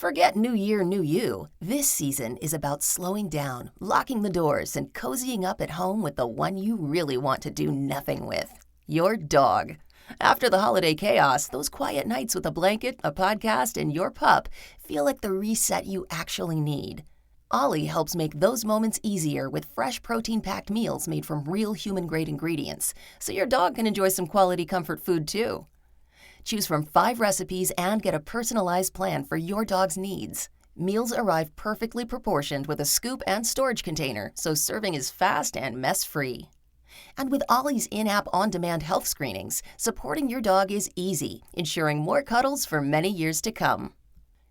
Forget New Year, New You. This season is about slowing down, locking the doors, and cozying up at home with the one you really want to do nothing with. Your dog. After the holiday chaos, those quiet nights with a blanket, a podcast, and your pup feel like the reset you actually need. Ollie helps make those moments easier with fresh protein-packed meals made from real human-grade ingredients, so your dog can enjoy some quality comfort food too. Choose from 5 recipes and get a personalized plan for your dog's needs. Meals arrive perfectly proportioned with a scoop and storage container, so serving is fast and mess-free. And with Ollie's in-app on-demand health screenings, supporting your dog is easy, ensuring more cuddles for many years to come.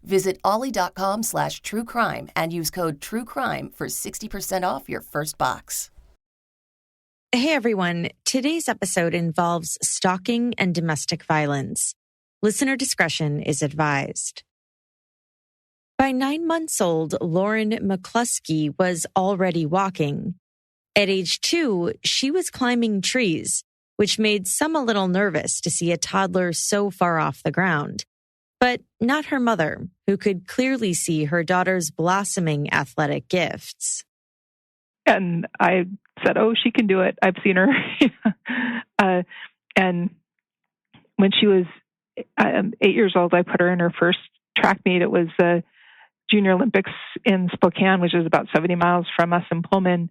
Visit ollie.com/truecrime and use code TRUECRIME for 60% off your first box. Hey everyone, today's episode involves stalking and domestic violence. Listener discretion is advised. By 9 months old, Lauren McCluskey was already walking. At age 2, she was climbing trees, which made some a little nervous to see a toddler so far off the ground. But not her mother, who could clearly see her daughter's blossoming athletic gifts. And I said, oh, she can do it. I've seen her. And when she was 8 years old, I put her in her first track meet. It was the Junior Olympics in Spokane, which is about 70 miles from us in Pullman.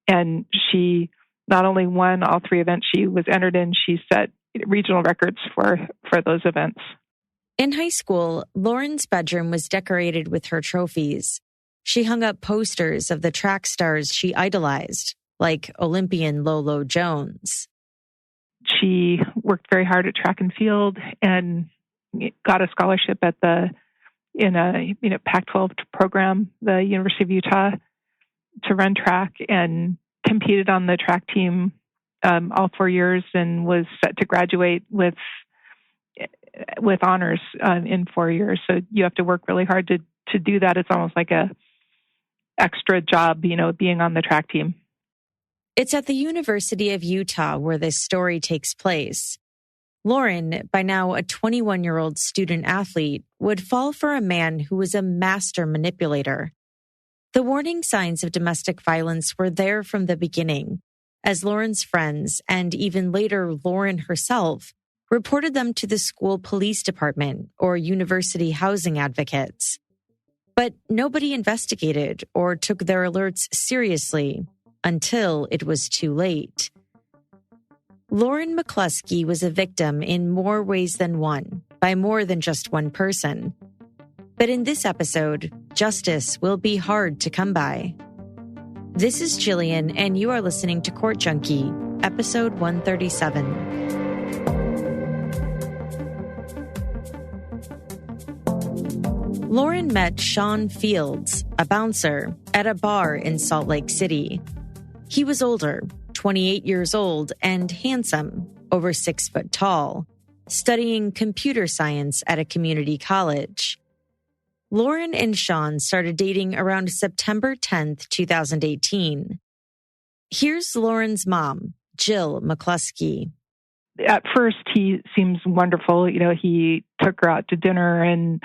And she not only won all 3 events she was entered in, she set regional records for those events. In high school, Lauren's bedroom was decorated with her trophies. She hung up posters of the track stars she idolized, like Olympian Lolo Jones. She worked very hard at track and field and got a scholarship at in a Pac-12 program, the University of Utah, to run track, and competed on the track team all 4 years and was set to graduate with honors in 4 years. So you have to work really hard to do that. It's almost like a extra job, being on the track team. It's at the University of Utah where this story takes place. Lauren, by now a 21-year-old student athlete, would fall for a man who was a master manipulator. The warning signs of domestic violence were there from the beginning, as Lauren's friends, and even later Lauren herself, reported them to the school police department or university housing advocates. But nobody investigated or took their alerts seriously until it was too late. Lauren McCluskey was a victim in more ways than one, by more than just one person. But in this episode, justice will be hard to come by. This is Jillian, and you are listening to Court Junkie, episode 137. Lauren met Sean Fields, a bouncer, at a bar in Salt Lake City. He was older, 28 years old, and handsome, over 6 foot tall, studying computer science at a community college. Lauren and Sean started dating around September 10th, 2018. Here's Lauren's mom, Jill McCluskey. At first, he seems wonderful. He took her out to dinner and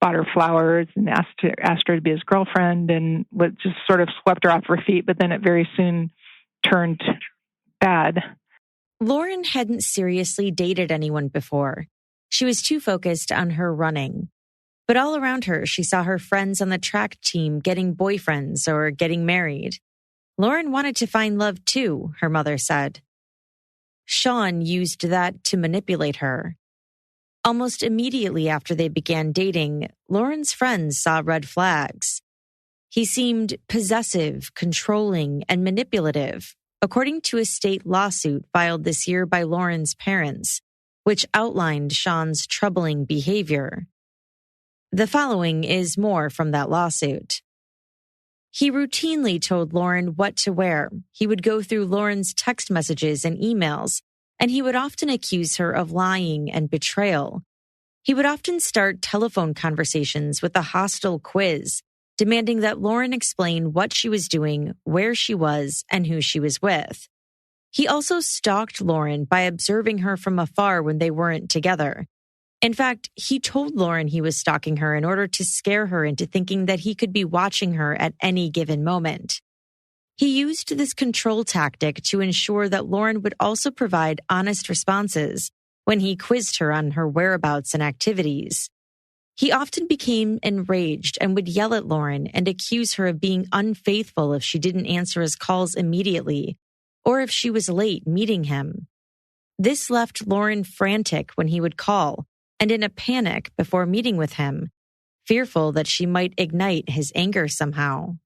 bought her flowers and asked her to be his girlfriend, and just sort of swept her off her feet. But then it very soon turned bad. Lauren hadn't seriously dated anyone before. She was too focused on her running. But all around her, she saw her friends on the track team getting boyfriends or getting married. Lauren wanted to find love too, her mother said. Sean used that to manipulate her. Almost immediately after they began dating, Lauren's friends saw red flags. He seemed possessive, controlling, and manipulative, according to a state lawsuit filed this year by Lauren's parents, which outlined Sean's troubling behavior. The following is more from that lawsuit. He routinely told Lauren what to wear. He would go through Lauren's text messages and emails, and he would often accuse her of lying and betrayal. He would often start telephone conversations with a hostile quiz, demanding that Lauren explain what she was doing, where she was, and who she was with. He also stalked Lauren by observing her from afar when they weren't together. In fact, he told Lauren he was stalking her in order to scare her into thinking that he could be watching her at any given moment. He used this control tactic to ensure that Lauren would also provide honest responses when he quizzed her on her whereabouts and activities. He often became enraged and would yell at Lauren and accuse her of being unfaithful if she didn't answer his calls immediately, or if she was late meeting him. This left Lauren frantic when he would call and in a panic before meeting with him, fearful that she might ignite his anger somehow.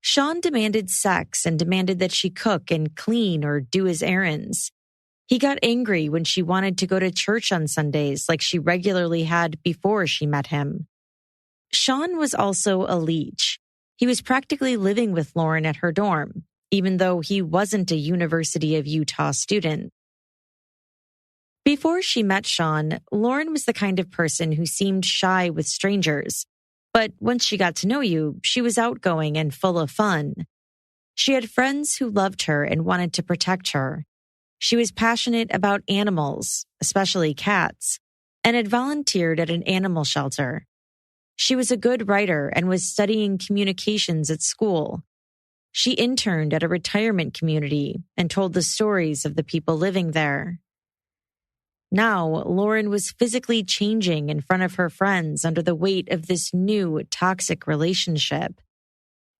Sean demanded sex and demanded that she cook and clean or do his errands. He got angry when she wanted to go to church on Sundays like she regularly had before she met him. Sean was also a leech. He was practically living with Lauren at her dorm, even though he wasn't a University of Utah student. Before she met Sean, Lauren was the kind of person who seemed shy with strangers. But once she got to know you, she was outgoing and full of fun. She had friends who loved her and wanted to protect her. She was passionate about animals, especially cats, and had volunteered at an animal shelter. She was a good writer and was studying communications at school. She interned at a retirement community and told the stories of the people living there. Now, Lauren was physically changing in front of her friends under the weight of this new toxic relationship.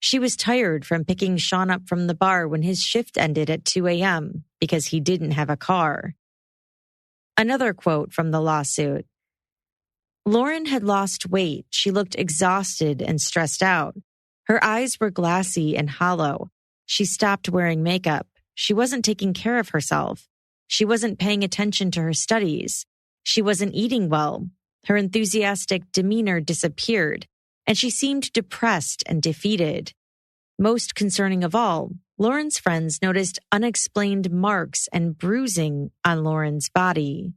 She was tired from picking Sean up from the bar when his shift ended at 2 a.m. because he didn't have a car. Another quote from the lawsuit. Lauren had lost weight. She looked exhausted and stressed out. Her eyes were glassy and hollow. She stopped wearing makeup. She wasn't taking care of herself. She wasn't paying attention to her studies. She wasn't eating well. Her enthusiastic demeanor disappeared, and she seemed depressed and defeated. Most concerning of all, Lauren's friends noticed unexplained marks and bruising on Lauren's body.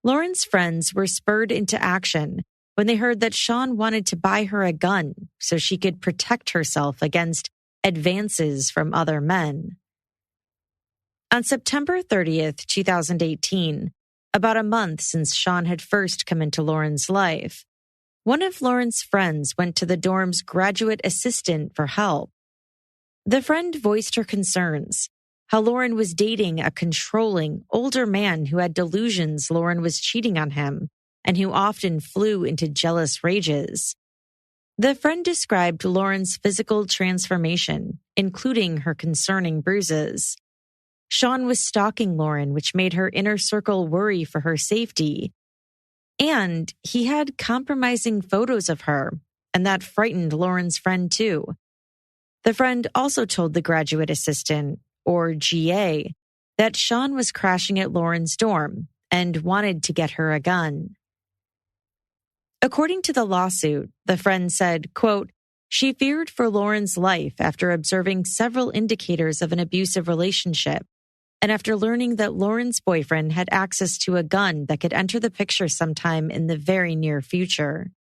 Lauren's friends were spurred into action when they heard that Sean wanted to buy her a gun so she could protect herself against advances from other men. On September 30th, 2018, about a month since Sean had first come into Lauren's life, one of Lauren's friends went to the dorm's graduate assistant for help. The friend voiced her concerns, how Lauren was dating a controlling, older man who had delusions Lauren was cheating on him and who often flew into jealous rages. The friend described Lauren's physical transformation, including her concerning bruises. Sean was stalking Lauren, which made her inner circle worry for her safety. And he had compromising photos of her, and that frightened Lauren's friend too. The friend also told the graduate assistant, or GA, that Sean was crashing at Lauren's dorm and wanted to get her a gun. According to the lawsuit, the friend said, quote, she feared for Lauren's life after observing several indicators of an abusive relationship, and after learning that Lauren's boyfriend had access to a gun that could enter the picture sometime in the very near future.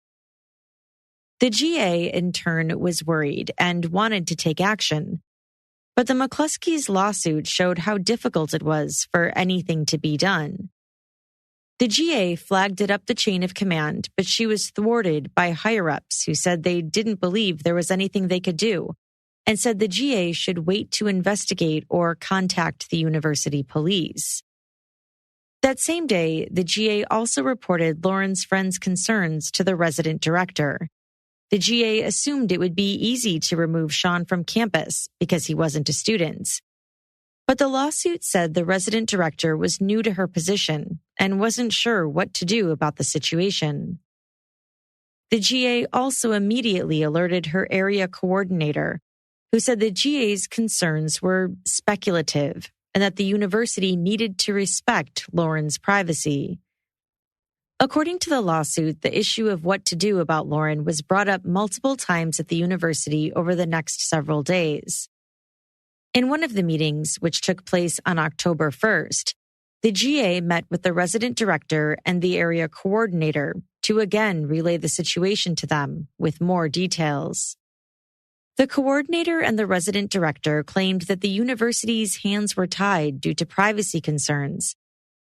The GA, in turn, was worried and wanted to take action. But the McCluskey's lawsuit showed how difficult it was for anything to be done. The GA flagged it up the chain of command, but she was thwarted by higher-ups who said they didn't believe there was anything they could do, and said the GA should wait to investigate or contact the university police. That same day, the GA also reported Lauren's friend's concerns to the resident director. The GA assumed it would be easy to remove Sean from campus because he wasn't a student. But the lawsuit said the resident director was new to her position and wasn't sure what to do about the situation. The GA also immediately alerted her area coordinator, who said the GA's concerns were speculative and that the university needed to respect Lauren's privacy. According to the lawsuit, the issue of what to do about Lauren was brought up multiple times at the university over the next several days. In one of the meetings, which took place on October 1st, the GA met with the resident director and the area coordinator to again relay the situation to them with more details. The coordinator and the resident director claimed that the university's hands were tied due to privacy concerns,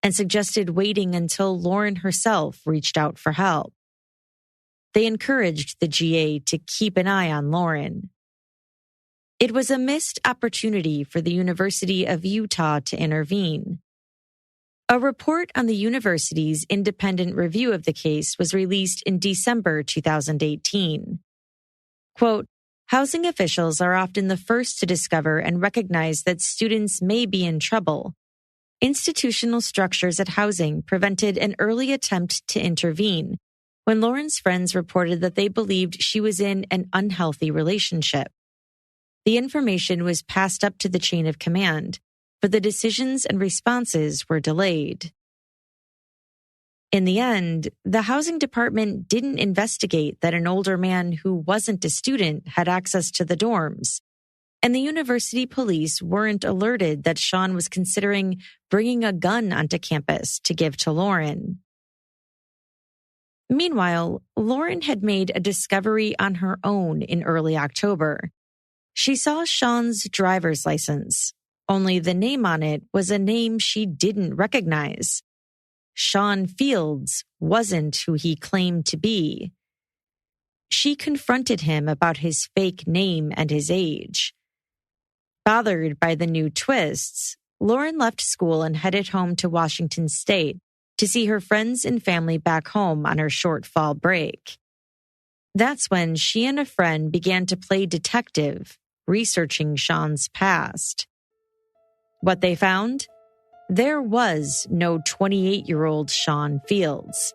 and suggested waiting until Lauren herself reached out for help. They encouraged the GA to keep an eye on Lauren. It was a missed opportunity for the University of Utah to intervene. A report on the university's independent review of the case was released in December 2018. Quote, housing officials are often the first to discover and recognize that students may be in trouble. Institutional structures at housing prevented an early attempt to intervene when Lauren's friends reported that they believed she was in an unhealthy relationship. The information was passed up to the chain of command, but the decisions and responses were delayed. In the end, the housing department didn't investigate that an older man who wasn't a student had access to the dorms, and the university police weren't alerted that Sean was considering bringing a gun onto campus to give to Lauren. Meanwhile, Lauren had made a discovery on her own in early October. She saw Sean's driver's license, only the name on it was a name she didn't recognize. Sean Fields wasn't who he claimed to be. She confronted him about his fake name and his age. Bothered by the new twists, Lauren left school and headed home to Washington State to see her friends and family back home on her short fall break. That's when she and a friend began to play detective, researching Sean's past. What they found? There was no 28-year-old Sean Fields.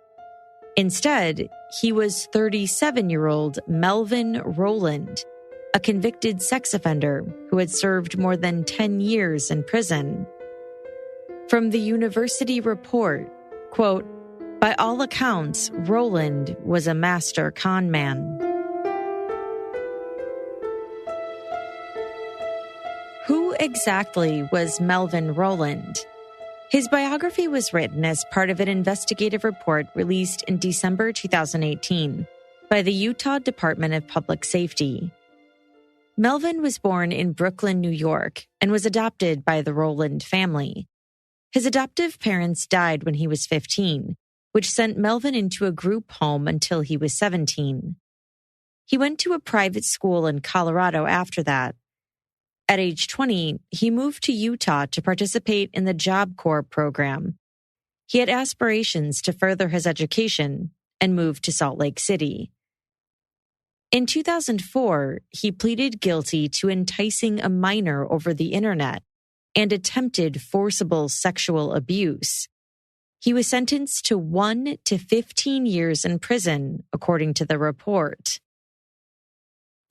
Instead, he was 37-year-old Melvin Rowland, a convicted sex offender who had served more than 10 years in prison. From the university report, quote, by all accounts, Rowland was a master con man. Who exactly was Melvin Rowland? His biography was written as part of an investigative report released in December 2018 by the Utah Department of Public Safety. Melvin was born in Brooklyn, New York, and was adopted by the Rowland family. His adoptive parents died when he was 15, which sent Melvin into a group home until he was 17. He went to a private school in Colorado after that. At age 20, he moved to Utah to participate in the Job Corps program. He had aspirations to further his education and moved to Salt Lake City. In 2004, he pleaded guilty to enticing a minor over the internet and attempted forcible sexual abuse. He was sentenced to 1 to 15 years in prison, according to the report.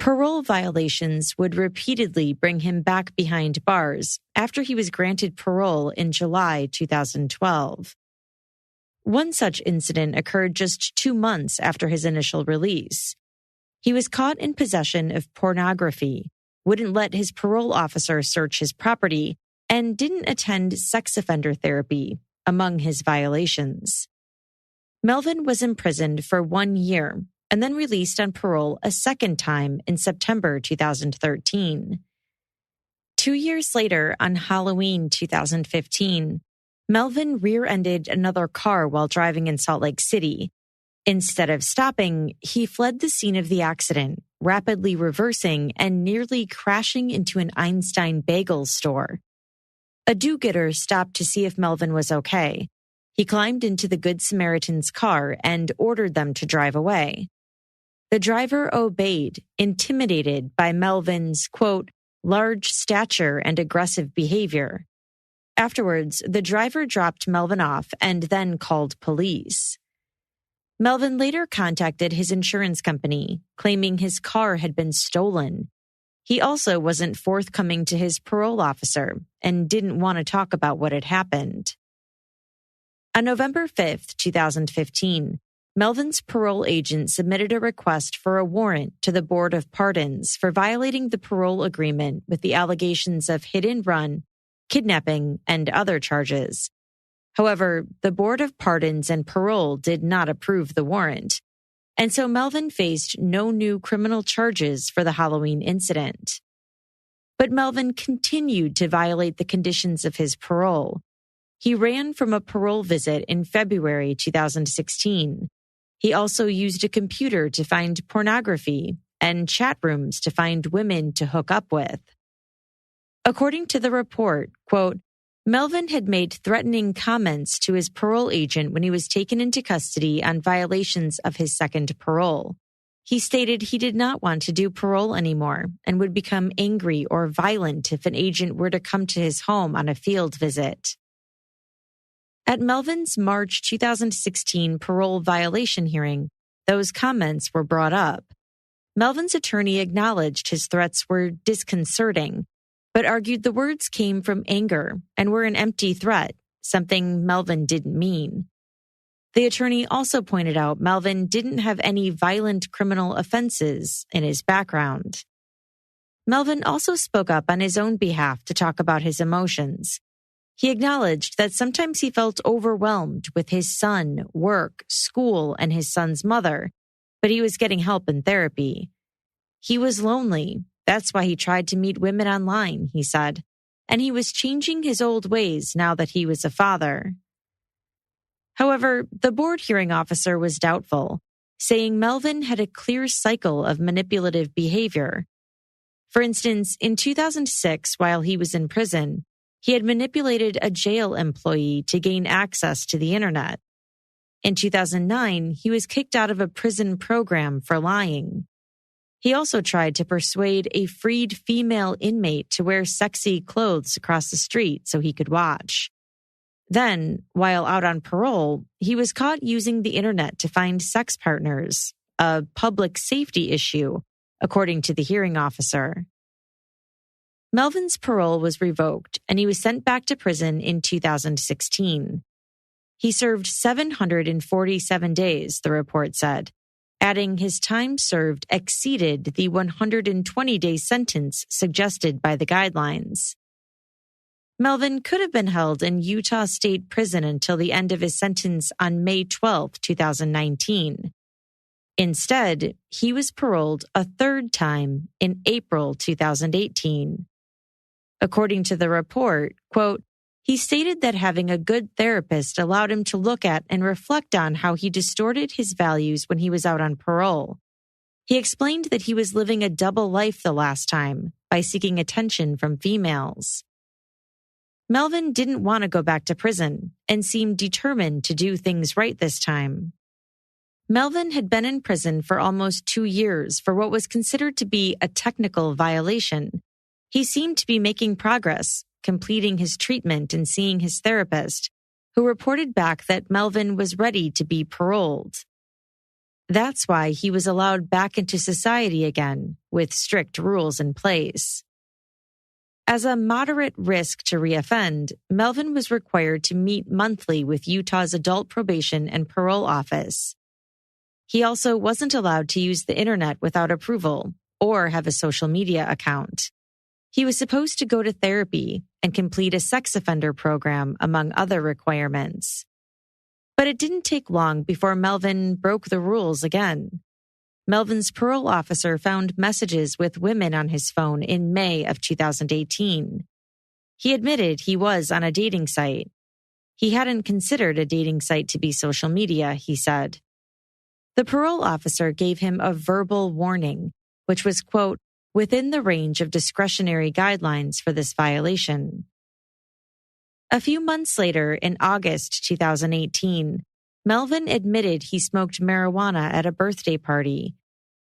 Parole violations would repeatedly bring him back behind bars after he was granted parole in July 2012. One such incident occurred just 2 months after his initial release. He was caught in possession of pornography, wouldn't let his parole officer search his property, and didn't attend sex offender therapy, among his violations. Melvin was imprisoned for 1 year and then released on parole a second time in September 2013. 2 years later, on Halloween 2015, Melvin rear-ended another car while driving in Salt Lake City. Instead of stopping, he fled the scene of the accident, rapidly reversing and nearly crashing into an Einstein bagel store. A do-gooder stopped to see if Melvin was okay. He climbed into the Good Samaritan's car and ordered them to drive away. The driver obeyed, intimidated by Melvin's, quote, large stature and aggressive behavior. Afterwards, the driver dropped Melvin off and then called police. Melvin later contacted his insurance company, claiming his car had been stolen. He also wasn't forthcoming to his parole officer and didn't want to talk about what had happened. On November 5th, 2015, Melvin's parole agent submitted a request for a warrant to the Board of Pardons for violating the parole agreement with the allegations of hit and run, kidnapping, and other charges. However, the Board of Pardons and Parole did not approve the warrant, and so Melvin faced no new criminal charges for the Halloween incident. But Melvin continued to violate the conditions of his parole. He ran from a parole visit in February 2016. He also used a computer to find pornography and chat rooms to find women to hook up with. According to the report, quote, Melvin had made threatening comments to his parole agent when he was taken into custody on violations of his second parole. He stated he did not want to do parole anymore and would become angry or violent if an agent were to come to his home on a field visit. At Melvin's March 2016 parole violation hearing, those comments were brought up. Melvin's attorney acknowledged his threats were disconcerting, but argued the words came from anger and were an empty threat, something Melvin didn't mean. The attorney also pointed out Melvin didn't have any violent criminal offenses in his background. Melvin also spoke up on his own behalf to talk about his emotions. He acknowledged that sometimes he felt overwhelmed with his son, work, school, and his son's mother, but he was getting help in therapy. He was lonely. That's why he tried to meet women online, he said, and he was changing his old ways now that he was a father. However, the board hearing officer was doubtful, saying Melvin had a clear cycle of manipulative behavior. For instance, in 2006, while he was in prison, he had manipulated a jail employee to gain access to the internet. In 2009, he was kicked out of a prison program for lying. He also tried to persuade a freed female inmate to wear sexy clothes across the street so he could watch. Then, while out on parole, he was caught using the internet to find sex partners, a public safety issue, according to the hearing officer. Melvin's parole was revoked, and he was sent back to prison in 2016. He served 747 days, the report said, adding his time served exceeded the 120-day sentence suggested by the guidelines. Melvin could have been held in Utah State Prison until the end of his sentence on May 12, 2019. Instead, he was paroled a third time in April 2018. According to the report, quote, he stated that having a good therapist allowed him to look at and reflect on how he distorted his values when he was out on parole. He explained that he was living a double life the last time by seeking attention from females. Melvin didn't want to go back to prison and seemed determined to do things right this time. Melvin had been in prison for almost 2 years for what was considered to be a technical violation. He seemed to be making progress, completing his treatment and seeing his therapist, who reported back that Melvin was ready to be paroled. That's why he was allowed back into society again, with strict rules in place. As a moderate risk to reoffend, Melvin was required to meet monthly with Utah's Adult Probation and Parole Office. He also wasn't allowed to use the internet without approval or have a social media account. He was supposed to go to therapy and complete a sex offender program, among other requirements. But it didn't take long before Melvin broke the rules again. Melvin's parole officer found messages with women on his phone in May of 2018. He admitted he was on a dating site. He hadn't considered a dating site to be social media, he said. The parole officer gave him a verbal warning, which was, quote, within the range of discretionary guidelines for this violation. A few months later, in August 2018, Melvin admitted he smoked marijuana at a birthday party.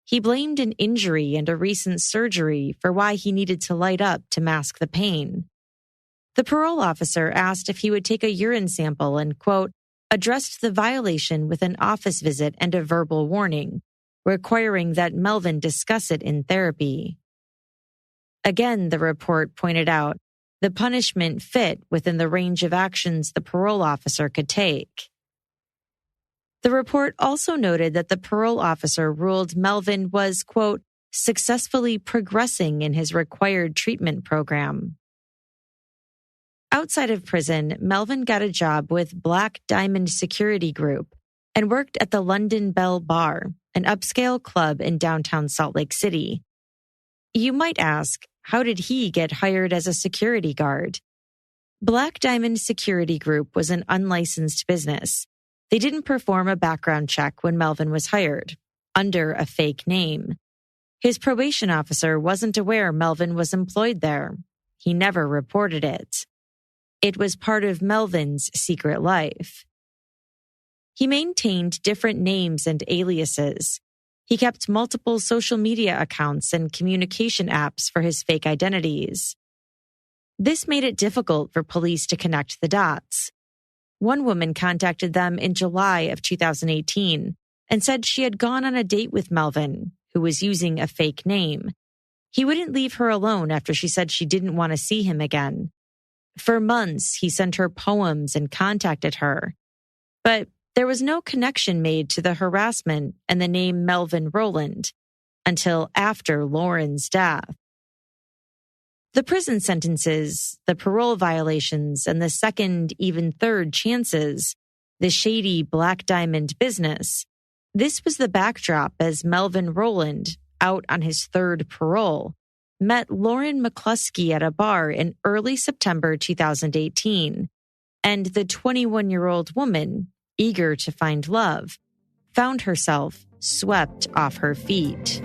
He blamed an injury and a recent surgery for why he needed to light up to mask the pain. The parole officer asked if he would take a urine sample and, quote, addressed the violation with an office visit and a verbal warning, requiring that Melvin discuss it in therapy. Again, the report pointed out, the punishment fit within the range of actions the parole officer could take. The report also noted that the parole officer ruled Melvin was, quote, successfully progressing in his required treatment program. Outside of prison, Melvin got a job with Black Diamond Security Group and worked at the London Bell Bar, an upscale club in downtown Salt Lake City. You might ask, how did he get hired as a security guard? Black Diamond Security Group was an unlicensed business. They didn't perform a background check when Melvin was hired, under a fake name. His probation officer wasn't aware Melvin was employed there. He never reported it. It was part of Melvin's secret life. He maintained different names and aliases. He kept multiple social media accounts and communication apps for his fake identities. This made it difficult for police to connect the dots. One woman contacted them in July of 2018 and said she had gone on a date with Melvin, who was using a fake name. He wouldn't leave her alone after she said she didn't want to see him again. For months, he sent her poems and contacted her. But there was no connection made to the harassment and the name Melvin Rowland until after Lauren's death. The prison sentences, the parole violations, and the second, even third chances, the shady Black Diamond business, this was the backdrop as Melvin Rowland, out on his third parole, met Lauren McCluskey at a bar in early September 2018, and the 21-year-old woman, eager to find love, found herself swept off her feet.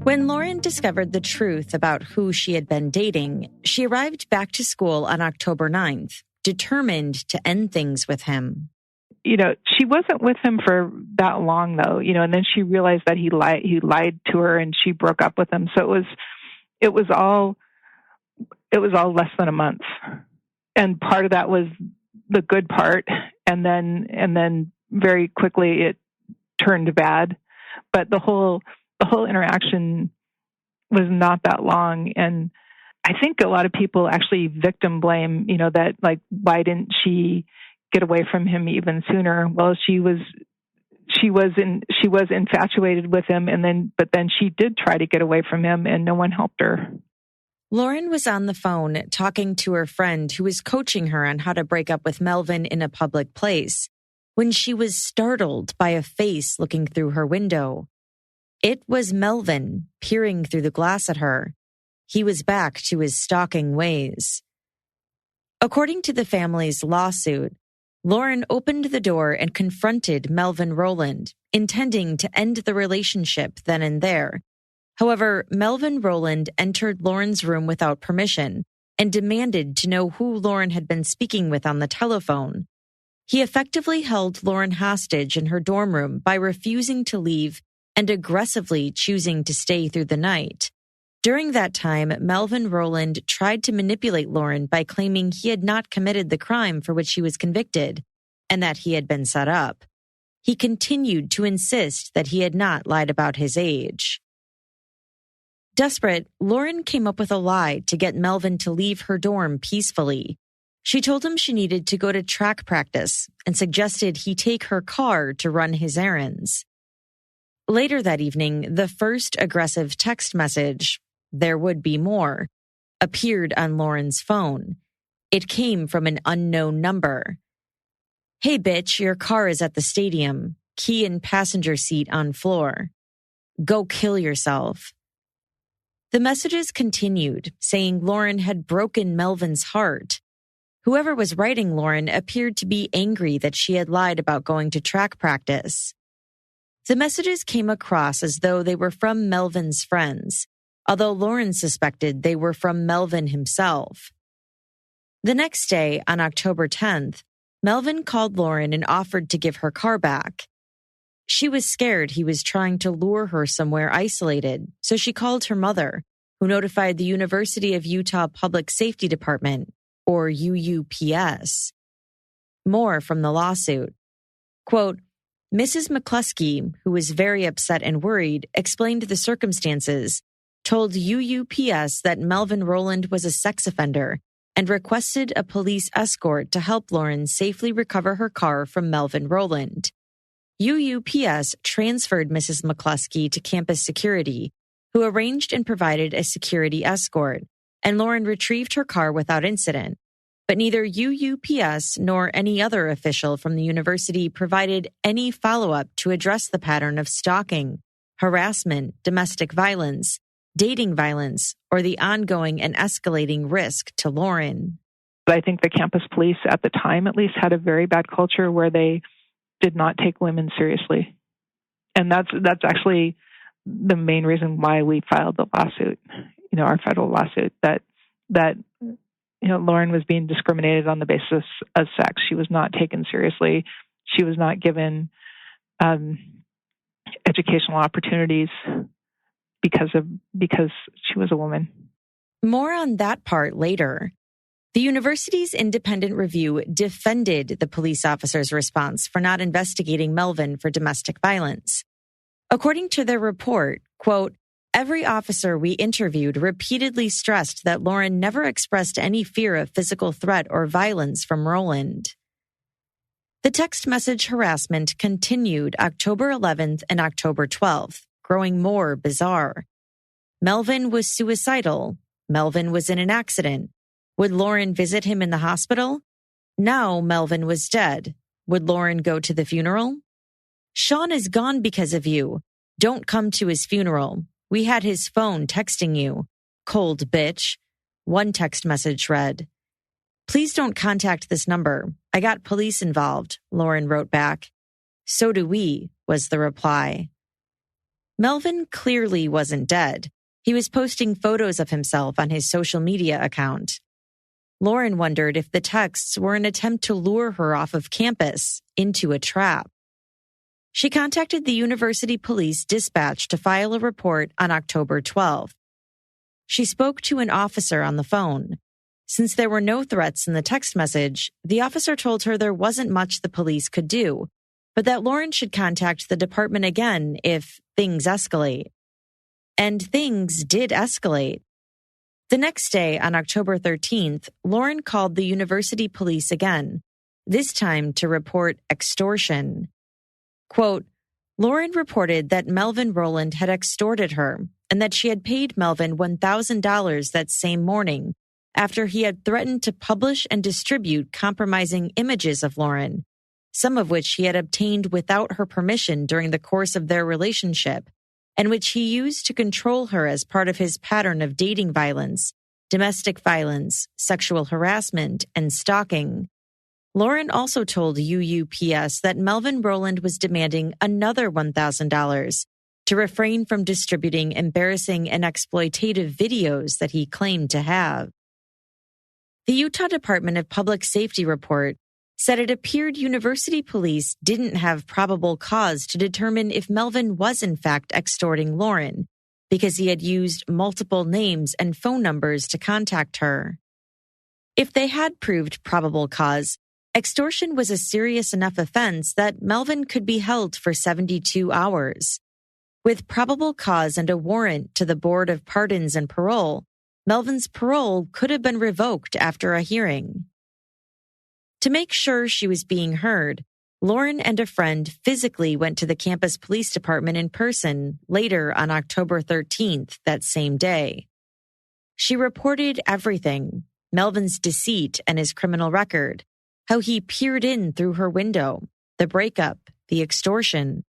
When Lauren discovered the truth about who she had been dating, she arrived back to school on October 9th, determined to end things with him. She wasn't with him for that long, though, and then she realized that he lied to her and she broke up with him. So it was all less than a month. And part of that was the good part. And then very quickly it turned bad. But the whole interaction was not that long. And I think a lot of people actually victim blame, that like, why didn't she get away from him even sooner? Well, she was infatuated with him, but then she did try to get away from him, and no one helped her. Lauren was on the phone talking to her friend who was coaching her on how to break up with Melvin in a public place when she was startled by a face looking through her window. It was Melvin peering through the glass at her. He was back to his stalking ways. According to the family's lawsuit, Lauren opened the door and confronted Melvin Rowland, intending to end the relationship then and there. However, Melvin Rowland entered Lauren's room without permission and demanded to know who Lauren had been speaking with on the telephone. He effectively held Lauren hostage in her dorm room by refusing to leave and aggressively choosing to stay through the night. During that time, Melvin Rowland tried to manipulate Lauren by claiming he had not committed the crime for which he was convicted and that he had been set up. He continued to insist that he had not lied about his age. Desperate, Lauren came up with a lie to get Melvin to leave her dorm peacefully. She told him she needed to go to track practice and suggested he take her car to run his errands. Later that evening, the first aggressive text message, "There would be more," appeared on Lauren's phone. It came from an unknown number. "Hey bitch, your car is at the stadium. Key in passenger seat on floor. Go kill yourself." The messages continued, saying Lauren had broken Melvin's heart. Whoever was writing Lauren appeared to be angry that she had lied about going to track practice. The messages came across as though they were from Melvin's friends, although Lauren suspected they were from Melvin himself. The next day, on October 10th, Melvin called Lauren and offered to give her car back. She was scared he was trying to lure her somewhere isolated, so she called her mother, who notified the University of Utah Public Safety Department, or UUPS. More from the lawsuit. Quote, Mrs. McCluskey, who was very upset and worried, explained the circumstances, told UUPS that Melvin Rowland was a sex offender, and requested a police escort to help Lauren safely recover her car from Melvin Rowland. UUPS transferred Mrs. McCluskey to campus security, who arranged and provided a security escort, and Lauren retrieved her car without incident. But neither UUPS nor any other official from the university provided any follow-up to address the pattern of stalking, harassment, domestic violence, dating violence, or the ongoing and escalating risk to Lauren. I think the campus police at the time, at least, had a very bad culture where they did not take women seriously. And that's actually the main reason why we filed the lawsuit, our federal lawsuit, that Lauren was being discriminated on the basis of sex. She was not taken seriously. She was not given educational opportunities because she was a woman. More on that part later. The university's independent review defended the police officer's response for not investigating Melvin for domestic violence. According to their report, quote, every officer we interviewed repeatedly stressed that Lauren never expressed any fear of physical threat or violence from Rowland. The text message harassment continued October 11th and October 12th, growing more bizarre. Melvin was suicidal. Melvin was in an accident. Would Lauren visit him in the hospital? Now Melvin was dead. Would Lauren go to the funeral? Sean is gone because of you. Don't come to his funeral. We had his phone texting you. Cold bitch. One text message read, please don't contact this number. I got police involved, Lauren wrote back. So do we, was the reply. Melvin clearly wasn't dead. He was posting photos of himself on his social media account. Lauren wondered if the texts were an attempt to lure her off of campus into a trap. She contacted the university police dispatch to file a report on October 12th. She spoke to an officer on the phone. Since there were no threats in the text message, the officer told her there wasn't much the police could do, but that Lauren should contact the department again if things escalate. And things did escalate. The next day, on October 13th, Lauren called the university police again, this time to report extortion. Quote, Lauren reported that Melvin Rowland had extorted her and that she had paid Melvin $1,000 that same morning after he had threatened to publish and distribute compromising images of Lauren, some of which he had obtained without her permission during the course of their relationship, and which he used to control her as part of his pattern of dating violence, domestic violence, sexual harassment, and stalking. Lauren also told UUPS that Melvin Rowland was demanding another $1,000 to refrain from distributing embarrassing and exploitative videos that he claimed to have. The Utah Department of Public Safety report said it appeared university police didn't have probable cause to determine if Melvin was in fact extorting Lauren because he had used multiple names and phone numbers to contact her. If they had proved probable cause, extortion was a serious enough offense that Melvin could be held for 72 hours. With probable cause and a warrant to the Board of Pardons and Parole, Melvin's parole could have been revoked after a hearing. To make sure she was being heard, Lauren and a friend physically went to the campus police department in person later on October 13th that same day. She reported everything, Melvin's deceit and his criminal record, how he peered in through her window, the breakup, the extortion.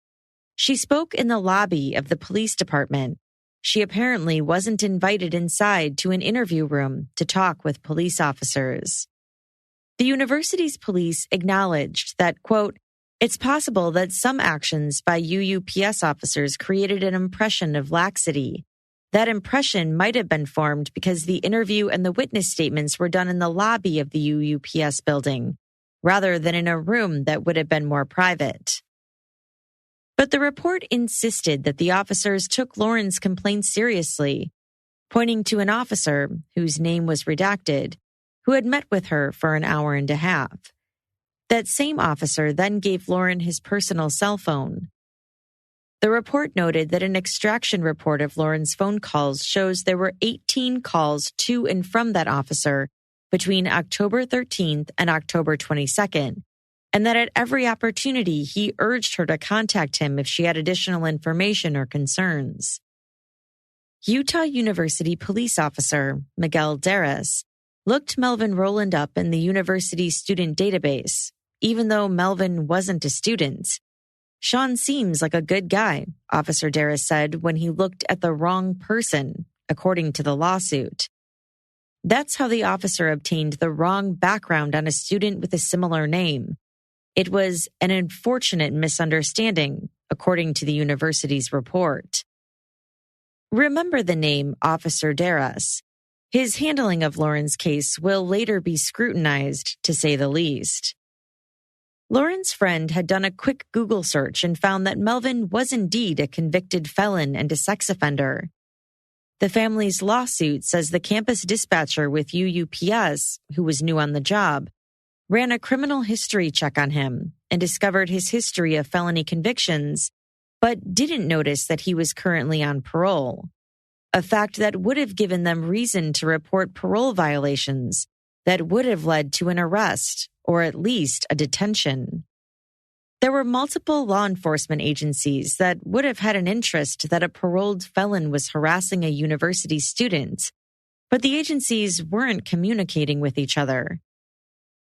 She spoke in the lobby of the police department. She apparently wasn't invited inside to an interview room to talk with police officers. The university's police acknowledged that, quote, it's possible that some actions by UUPS officers created an impression of laxity. That impression might have been formed because the interview and the witness statements were done in the lobby of the UUPS building, rather than in a room that would have been more private. But the report insisted that the officers took Lauren's complaint seriously, pointing to an officer, whose name was redacted, who had met with her for an hour and a half. That same officer then gave Lauren his personal cell phone. The report noted that an extraction report of Lauren's phone calls shows there were 18 calls to and from that officer between October 13th and October 22nd, and that at every opportunity he urged her to contact him if she had additional information or concerns. Utah University police officer Miguel Darras looked Melvin Rowland up in the university's student database, even though Melvin wasn't a student. Sean seems like a good guy, Officer Darras said when he looked at the wrong person, according to the lawsuit. That's how the officer obtained the wrong background on a student with a similar name. It was an unfortunate misunderstanding, according to the university's report. Remember the name Officer Darras. His handling of Lauren's case will later be scrutinized, to say the least. Lauren's friend had done a quick Google search and found that Melvin was indeed a convicted felon and a sex offender. The family's lawsuit says the campus dispatcher with UUPS, who was new on the job, ran a criminal history check on him and discovered his history of felony convictions, but didn't notice that he was currently on parole, a fact that would have given them reason to report parole violations that would have led to an arrest or at least a detention. There were multiple law enforcement agencies that would have had an interest that a paroled felon was harassing a university student, but the agencies weren't communicating with each other.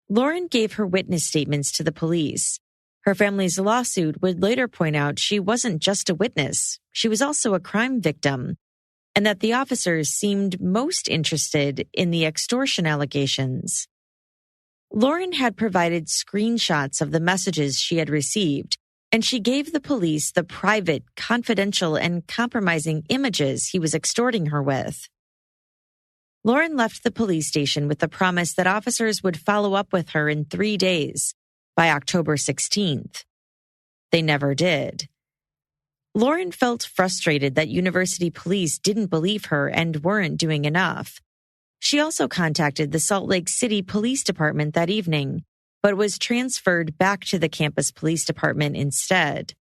Lauren gave her witness statements to the police. Her family's lawsuit would later point out she wasn't just a witness, she was also a crime victim, and that the officers seemed most interested in the extortion allegations. Lauren had provided screenshots of the messages she had received, and she gave the police the private, confidential, and compromising images he was extorting her with. Lauren left the police station with the promise that officers would follow up with her in 3 days, by October 16th. They never did. Lauren felt frustrated that university police didn't believe her and weren't doing enough. She also contacted the Salt Lake City Police Department that evening, but was transferred back to the campus police department instead.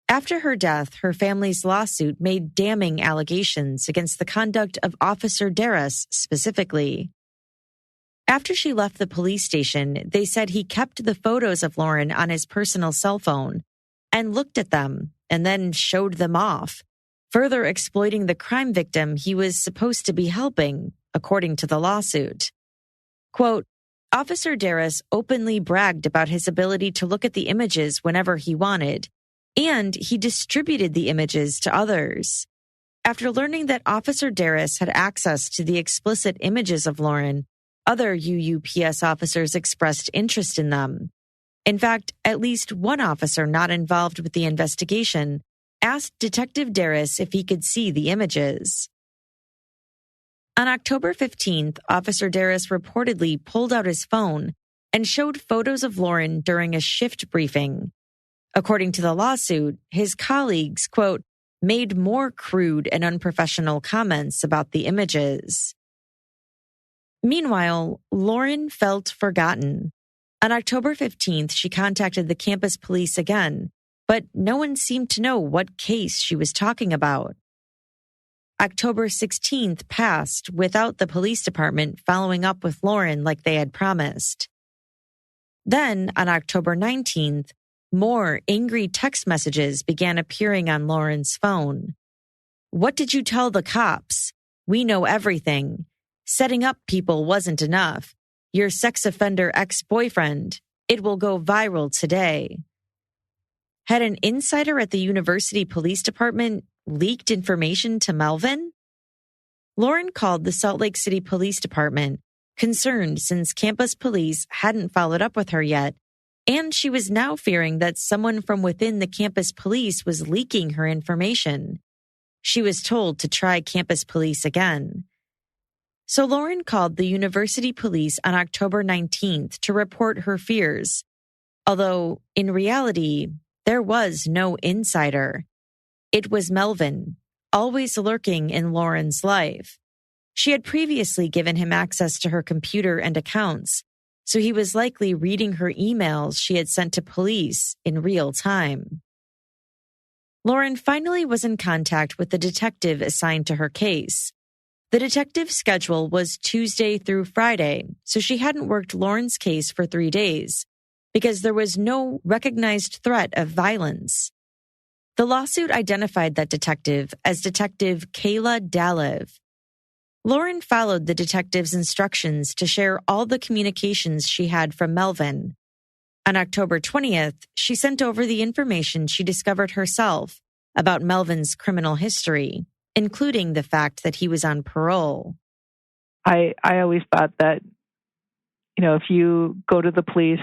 After her death, her family's lawsuit made damning allegations against the conduct of Officer Darras specifically. After she left the police station, they said he kept the photos of Lauren on his personal cell phone and looked at them and then showed them off, further exploiting the crime victim he was supposed to be helping, according to the lawsuit. Quote, Officer Darras openly bragged about his ability to look at the images whenever he wanted, and he distributed the images to others. After learning that Officer Darras had access to the explicit images of Lauren, other UUPS officers expressed interest in them. In fact, at least one officer not involved with the investigation asked Detective Darras if he could see the images. On October 15th, Officer Darras reportedly pulled out his phone and showed photos of Lauren during a shift briefing. According to the lawsuit, his colleagues, quote, made more crude and unprofessional comments about the images. Meanwhile, Lauren felt forgotten. On October 15th, she contacted the campus police again, but no one seemed to know what case she was talking about. October 16th passed without the police department following up with Lauren like they had promised. Then, on October 19th, more angry text messages began appearing on Lauren's phone. What did you tell the cops? We know everything. Setting up people wasn't enough. Your sex offender ex-boyfriend. It will go viral today. Had an insider at the university police department leaked information to Melvin? Lauren called the Salt Lake City Police Department, concerned since campus police hadn't followed up with her yet, and she was now fearing that someone from within the campus police was leaking her information. She was told to try campus police again. So Lauren called the university police on October 19th to report her fears, although in reality, there was no insider. It was Melvin, always lurking in Lauren's life. She had previously given him access to her computer and accounts, so he was likely reading her emails she had sent to police in real time. Lauren finally was in contact with the detective assigned to her case. The detective's schedule was Tuesday through Friday, so she hadn't worked Lauren's case for 3 days because there was no recognized threat of violence. The lawsuit identified that detective as Detective Kayla Dalev. Lauren followed the detective's instructions to share all the communications she had from Melvin. On October 20th, she sent over the information she discovered herself about Melvin's criminal history, including the fact that he was on parole. I always thought that, if you go to the police,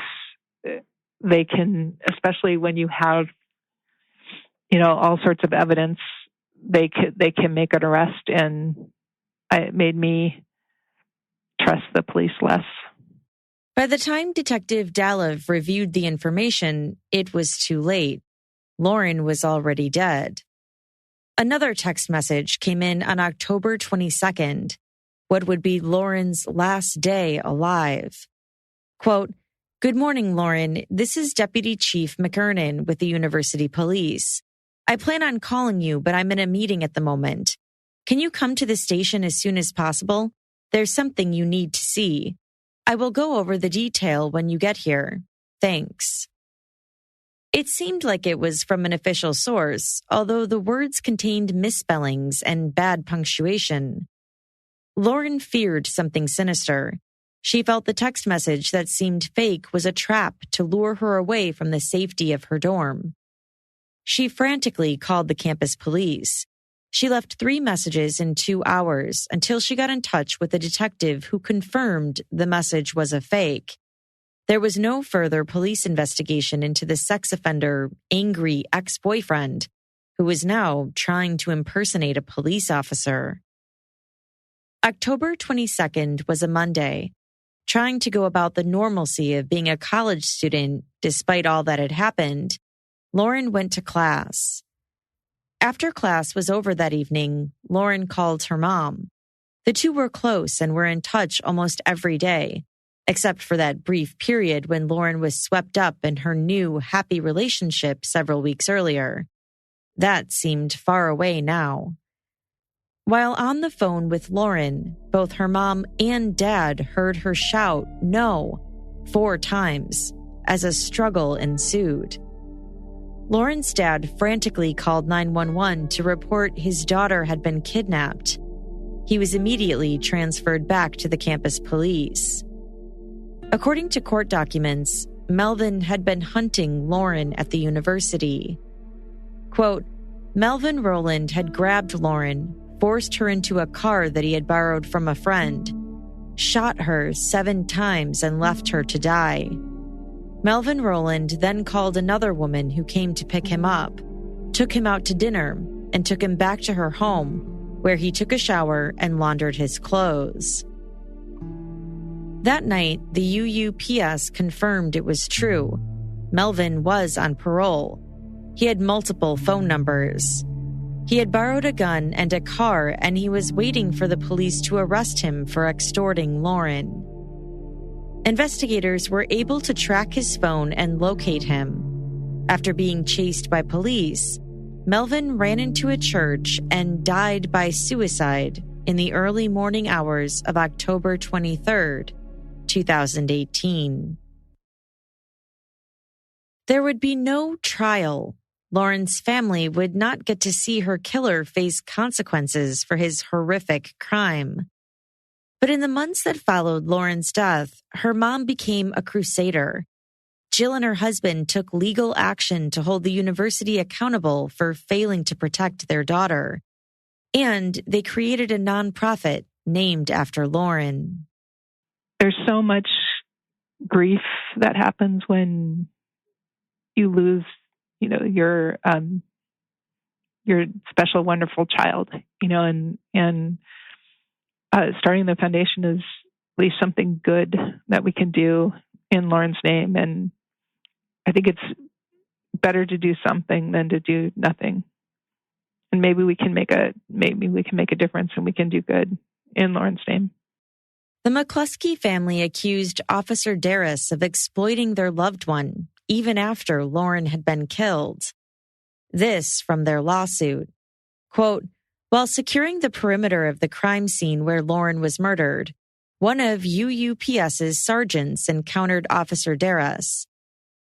they can, especially when you have, all sorts of evidence, they can make an arrest, and it made me trust the police less. By the time Detective Dalev reviewed the information, it was too late. Lauren was already dead. Another text message came in on October 22nd, what would be Lauren's last day alive. Quote, "Good morning, Lauren. This is Deputy Chief McKernan with the University Police. I plan on calling you, but I'm in a meeting at the moment. Can you come to the station as soon as possible? There's something you need to see. I will go over the detail when you get here. Thanks." It seemed like it was from an official source, although the words contained misspellings and bad punctuation. Lauren feared something sinister. She felt the text message that seemed fake was a trap to lure her away from the safety of her dorm. She frantically called the campus police. She left 3 messages in 2 hours until she got in touch with a detective who confirmed the message was a fake. There was no further police investigation into the sex offender, angry ex-boyfriend, who was now trying to impersonate a police officer. October 22nd was a Monday. Trying to go about the normalcy of being a college student despite all that had happened, Lauren went to class. After class was over that evening, Lauren called her mom. The two were close and were in touch almost every day, except for that brief period when Lauren was swept up in her new, happy relationship several weeks earlier. That seemed far away now. While on the phone with Lauren, both her mom and dad heard her shout, "No," 4 times, as a struggle ensued. Lauren's dad frantically called 911 to report his daughter had been kidnapped. He was immediately transferred back to the campus police. According to court documents, Melvin had been hunting Lauren at the university. Quote, "Melvin Rowland had grabbed Lauren, forced her into a car that he had borrowed from a friend, shot her 7 times and left her to die. Melvin Rowland then called another woman who came to pick him up, took him out to dinner, and took him back to her home, where he took a shower and laundered his clothes." That night, the UUPS confirmed it was true. Melvin was on parole. He had multiple phone numbers. He had borrowed a gun and a car, and he was waiting for the police to arrest him for extorting Lauren. Investigators were able to track his phone and locate him. After being chased by police, Melvin ran into a church and died by suicide in the early morning hours of October 23rd, 2018. There would be no trial. Lauren's family would not get to see her killer face consequences for his horrific crime. But in the months that followed Lauren's death, her mom became a crusader. Jill and her husband took legal action to hold the university accountable for failing to protect their daughter. And they created a nonprofit named after Lauren. There's so much grief that happens when you lose, your special, wonderful child, and starting the foundation is at least something good that we can do in Lauren's name. And I think it's better to do something than to do nothing. And maybe we can make a difference, and we can do good in Lauren's name. The McCluskey family accused Officer Darris of exploiting their loved one, even after Lauren had been killed. This from their lawsuit. Quote, "While securing the perimeter of the crime scene where Lauren was murdered, one of UUPS's sergeants encountered Officer Darris.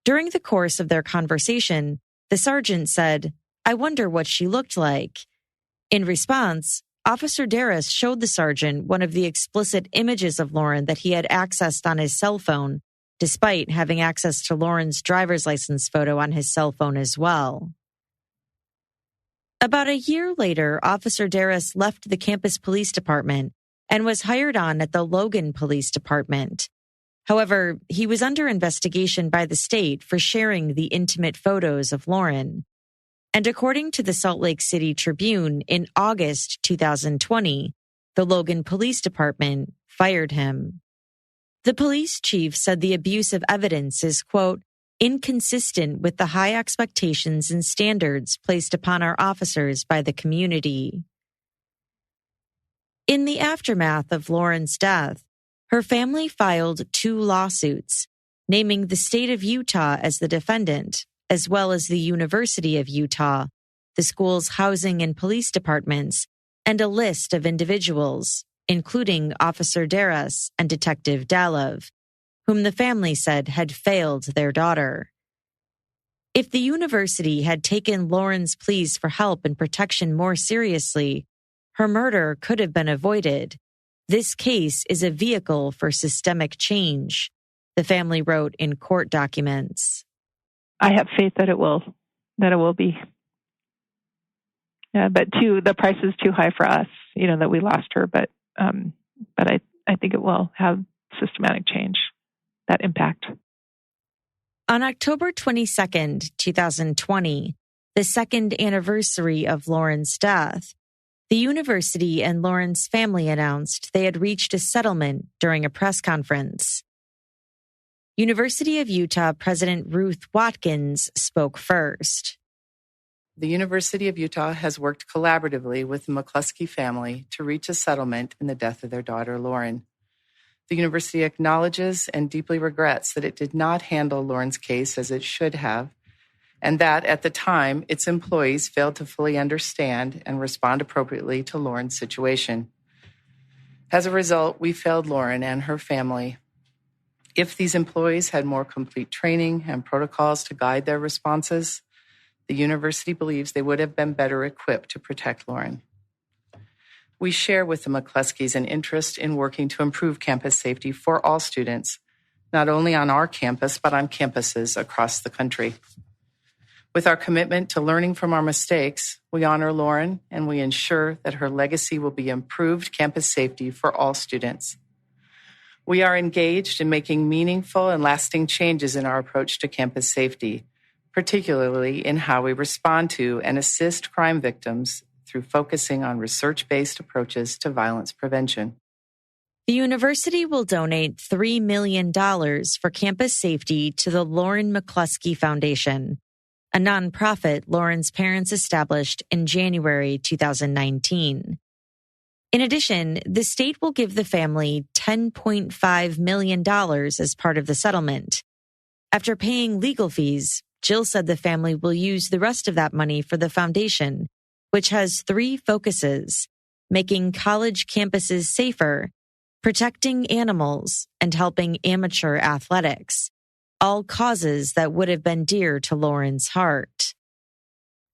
During the course of their conversation, the sergeant said, 'I wonder what she looked like.' In response, Officer Darris showed the sergeant one of the explicit images of Lauren that he had accessed on his cell phone, despite having access to Lauren's driver's license photo on his cell phone as well." About a year later, Officer Darras left the campus police department and was hired on at the Logan Police Department. However, he was under investigation by the state for sharing the intimate photos of Lauren. And according to the Salt Lake City Tribune, in August 2020, the Logan Police Department fired him. The police chief said the abuse of evidence is, quote, inconsistent with the high expectations and standards placed upon our officers by the community. In the aftermath of Lauren's death, her family filed 2 lawsuits, naming the state of Utah as the defendant, as well as the University of Utah, the school's housing and police departments, and a list of individuals, including Officer Darras and Detective Dalov, whom the family said had failed their daughter. If the university had taken Lauren's pleas for help and protection more seriously, her murder could have been avoided. This case is a vehicle for systemic change, the family wrote in court documents. I have faith that it will be. Yeah, but the price is too high for us, that we lost her, but I think it will have systematic change, that impact. On October 22nd, 2020, the second anniversary of Lauren's death, the university and Lauren's family announced they had reached a settlement during a press conference. University of Utah President Ruth Watkins spoke first. The University of Utah has worked collaboratively with the McCluskey family to reach a settlement in the death of their daughter, Lauren. The university acknowledges and deeply regrets that it did not handle Lauren's case as it should have, and that at the time, its employees failed to fully understand and respond appropriately to Lauren's situation. As a result, we failed Lauren and her family. If these employees had more complete training and protocols to guide their responses, the university believes they would have been better equipped to protect Lauren. We share with the McCluskeys an interest in working to improve campus safety for all students, not only on our campus, but on campuses across the country. With our commitment to learning from our mistakes, we honor Lauren and we ensure that her legacy will be improved campus safety for all students. We are engaged in making meaningful and lasting changes in our approach to campus safety, particularly in how we respond to and assist crime victims through focusing on research-based approaches to violence prevention. The university will donate $3 million for campus safety to the Lauren McCluskey Foundation, a nonprofit Lauren's parents established in January 2019. In addition, the state will give the family $10.5 million as part of the settlement. After paying legal fees, Jill said the family will use the rest of that money for the foundation, which has 3 focuses: making college campuses safer, protecting animals, and helping amateur athletics, all causes that would have been dear to Lauren's heart.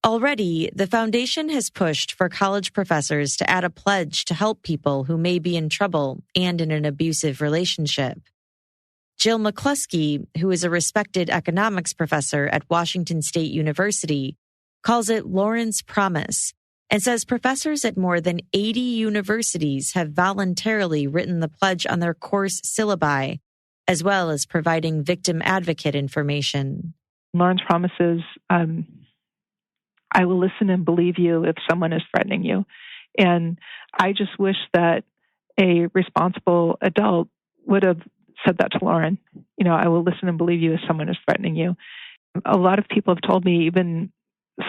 Already, the foundation has pushed for college professors to add a pledge to help people who may be in trouble and in an abusive relationship. Jill McCluskey, who is a respected economics professor at Washington State University, calls it Lauren's promise and says professors at more than 80 universities have voluntarily written the pledge on their course syllabi, as well as providing victim advocate information. Lauren's promise is, I will listen and believe you if someone is threatening you. And I just wish that a responsible adult would have said that to Lauren. I will listen and believe you if someone is threatening you. A lot of people have told me, even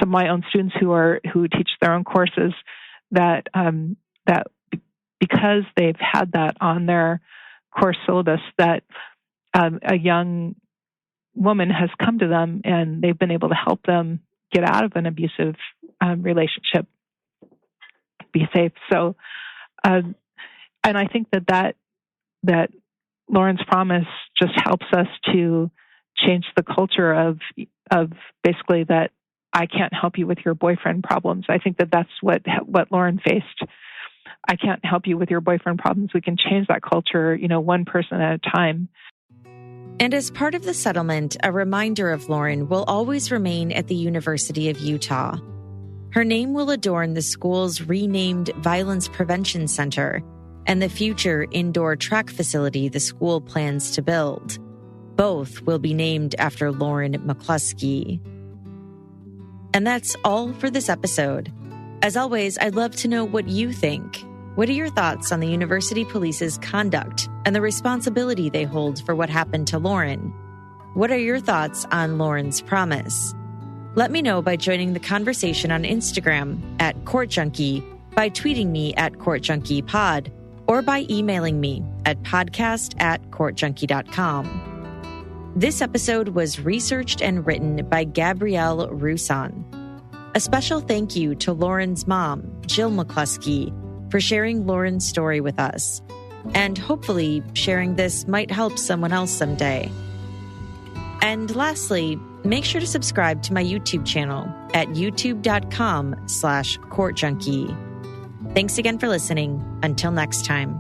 some of my own students who teach their own courses, that because they've had that on their course syllabus, that a young woman has come to them and they've been able to help them get out of an abusive relationship, be safe. So, and I think that Lauren's promise just helps us to change the culture of basically that I can't help you with your boyfriend problems. I think that's what Lauren faced. I can't help you with your boyfriend problems. We can change that culture, one person at a time. And as part of the settlement, a reminder of Lauren will always remain at the University of Utah. Her name will adorn the school's renamed Violence Prevention Center and the future indoor track facility the school plans to build. Both will be named after Lauren McCluskey. And that's all for this episode. As always, I'd love to know what you think. What are your thoughts on the University Police's conduct and the responsibility they hold for what happened to Lauren? What are your thoughts on Lauren's promise? Let me know by joining the conversation on Instagram @CourtJunkie, by tweeting me @CourtJunkiePod, or by emailing me at podcast@courtjunkie.com. This episode was researched and written by Gabrielle Russon. A special thank you to Lauren's mom, Jill McCluskey, for sharing Lauren's story with us. And hopefully sharing this might help someone else someday. And lastly, make sure to subscribe to my YouTube channel at youtube.com/courtjunkie. Thanks again for listening. Until next time.